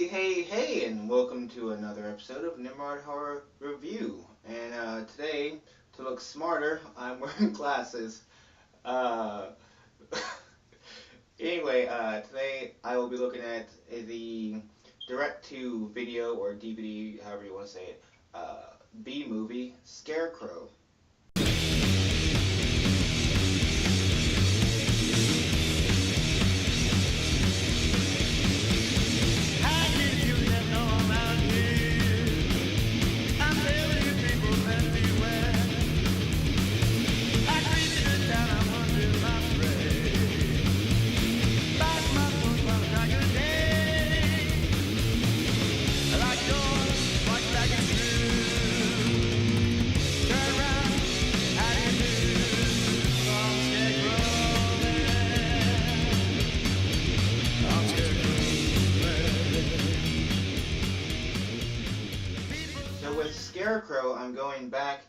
Hey, and welcome to another episode of Nimrod Horror Review. And today, to look smarter, I'm wearing glasses. Uh, today I will be looking at the direct-to-video or DVD, however you want to say it, B movie Scarecrow. So with Scarecrow, I'm going back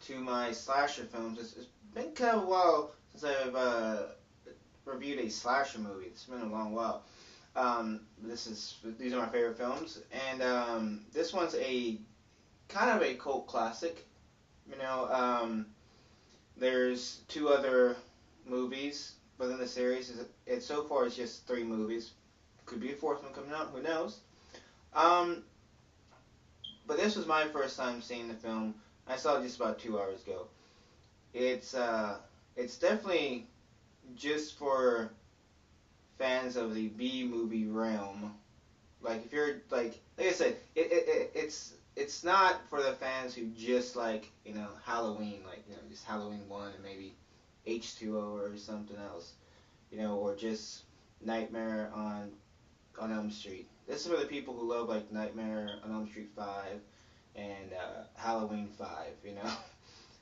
to my slasher films. It's been kind of a while since I've reviewed a slasher movie. It's been a long while. These are my favorite films, and this one's a kind of a cult classic. You know, there's two other movies within the series. So far it's just three movies. Could be a fourth one coming out. Who knows? Um, but this was my first time seeing the film. I saw it just about 2 hours ago. It's it's definitely just for fans of the B movie realm. Like if you're like I said, it's not for the fans who just like Halloween, like just Halloween 1 and maybe H2O or something else, or just Nightmare on Elm Street. This is for the people who love like Nightmare on Elm Street 5 and Halloween 5.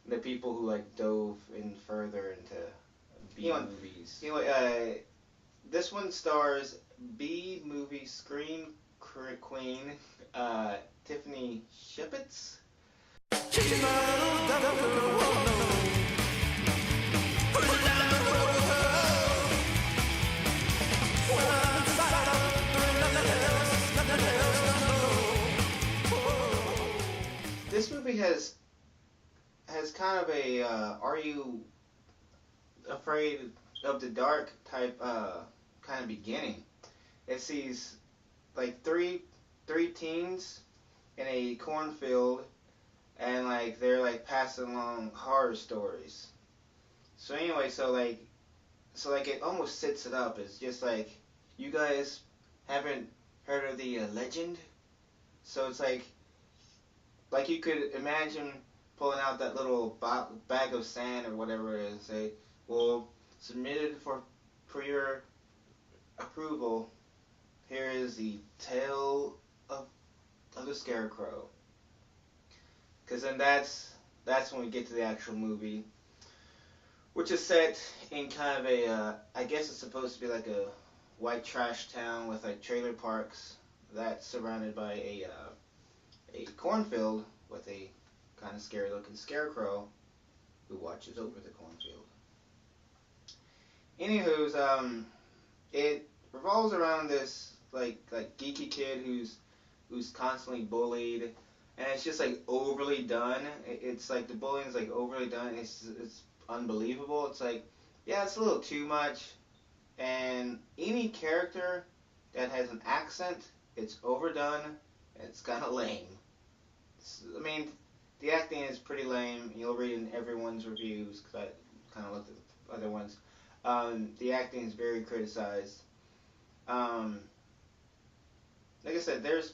The people who like dove in further into B movies. This one stars B movie screen queen Tiffany Shepis. This movie has kind of a are you afraid of the dark type kind of beginning. It sees like three teens in a cornfield, and like they're like passing along horror stories. So anyway, so it almost sets it up. It's just like, you guys haven't heard of the legend. So it's like you could imagine pulling out that little bag of sand or whatever it is and say, well, submitted for your approval. Here is the tale of the Scarecrow. Because then that's when we get to the actual movie, which is set in kind of a I guess it's supposed to be like a white trash town with like trailer parks that's surrounded by a cornfield with a kind of scary looking scarecrow who watches over the cornfield. Anywho's, it revolves around this like geeky kid who's constantly bullied, and it's just like overly done. It's like the bullying's like overly done. It's unbelievable. It's like, yeah, it's a little too much. And any character that has an accent, it's overdone. And it's kind of lame. I mean, the acting is pretty lame. You'll read in everyone's reviews because I kind of looked at other ones. The acting is very criticized. Um, like I said, there's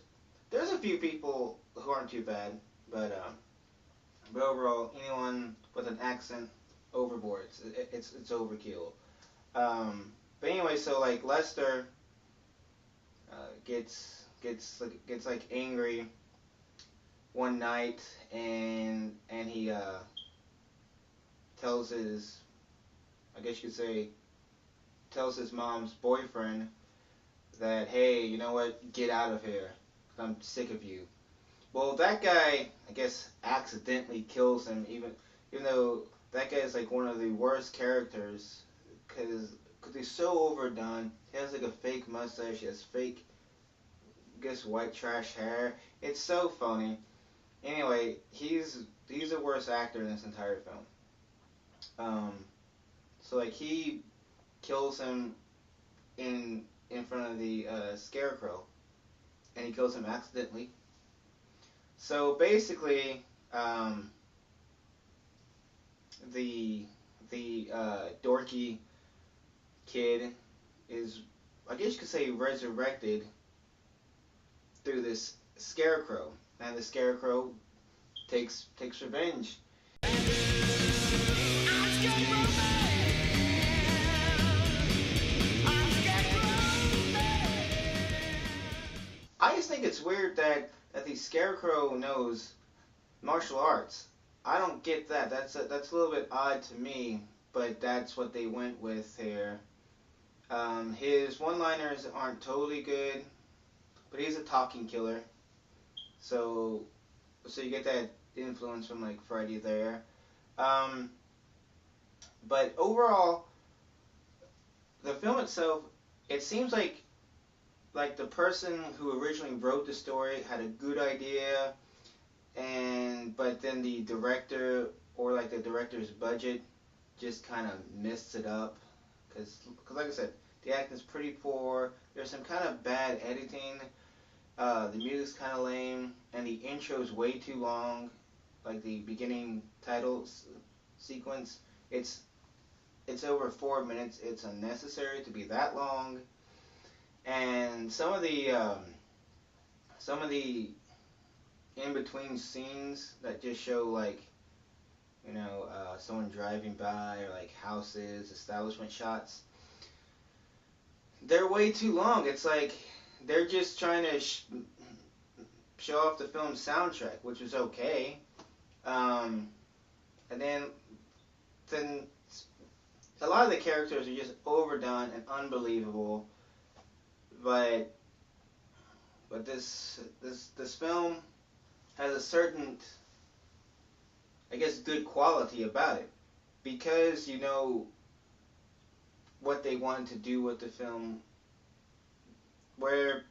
a few people who aren't too bad, but overall, anyone with an accent, overboard. It's overkill. But anyway, so like Lester gets like angry one night, and he tells his, I guess you could say, tells his mom's boyfriend that, hey, you know what, get out of here, I'm sick of you. Well, that guy, I guess, accidentally kills him, even though that guy is like one of the worst characters, because he's so overdone. He has like a fake mustache, he has fake gets white trash hair. It's so funny. Anyway, he's the worst actor in this entire film. Um, so like he kills him in front of the Scarecrow, and he kills him accidentally. So basically, the dorky kid is, I guess you could say, resurrected through this Scarecrow, and the Scarecrow takes revenge. I just think it's weird that the Scarecrow knows martial arts. I don't get that. That's a little bit odd to me, but that's what they went with here. His one-liners aren't totally good, but he's a talking killer. So you get that influence from like Freddy there. Um, but overall, the film itself, it seems like the person who originally wrote the story had a good idea, but then the director or like the director's budget just kind of messed it up. Because like I said, the acting's pretty poor. There's some kind of bad editing. The music's kind of lame, and the intro's way too long. Like the beginning title sequence, it's over 4 minutes. It's unnecessary to be that long. And some of the in between scenes that just show like someone driving by, or like houses, establishment shots, they're way too long. It's like they're just trying to show off the film's soundtrack, which is okay. And then a lot of the characters are just overdone and unbelievable. But this film has a certain, I guess, good quality about it, because you know what they wanted to do with the film, where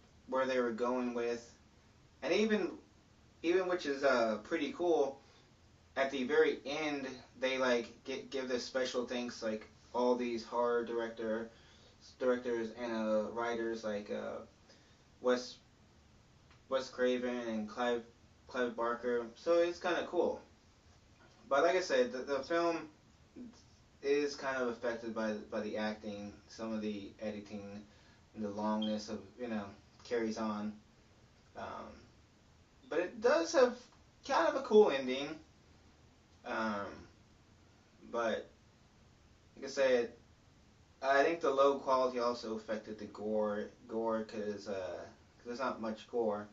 they were going with, and even which is pretty cool. At the very end, they like give this special thanks, like all these horror directors and writers like Wes Craven and Clive Barker. So it's kind of cool. But like I said, the film is kind of affected by the acting, some of the editing, and the longness of carries on. Um, but it does have kind of a cool ending. But like I said, I think the low quality also affected the gore because there's not much gore.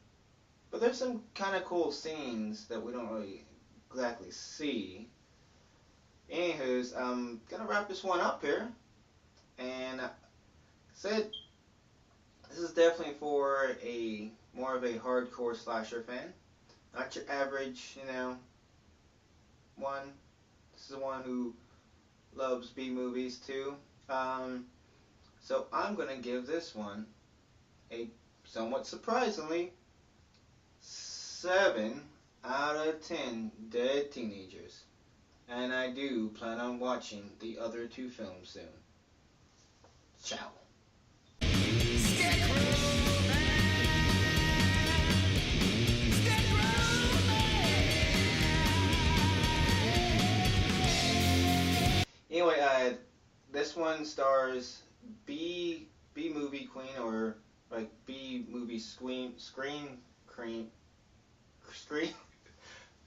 But there's some kind of cool scenes that we don't really exactly see. Anywho's, I'm gonna wrap this one up here, and said this is definitely for a more of a hardcore slasher fan, not your average, one. This is one who loves B movies too. So I'm gonna give this one a somewhat surprisingly 7 out of 10 dead teenagers. And I do plan on watching the other 2 films soon. Ciao. Anyway, this one stars B movie queen, or like B movie screen.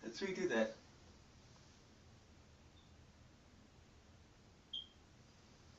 Let's redo that.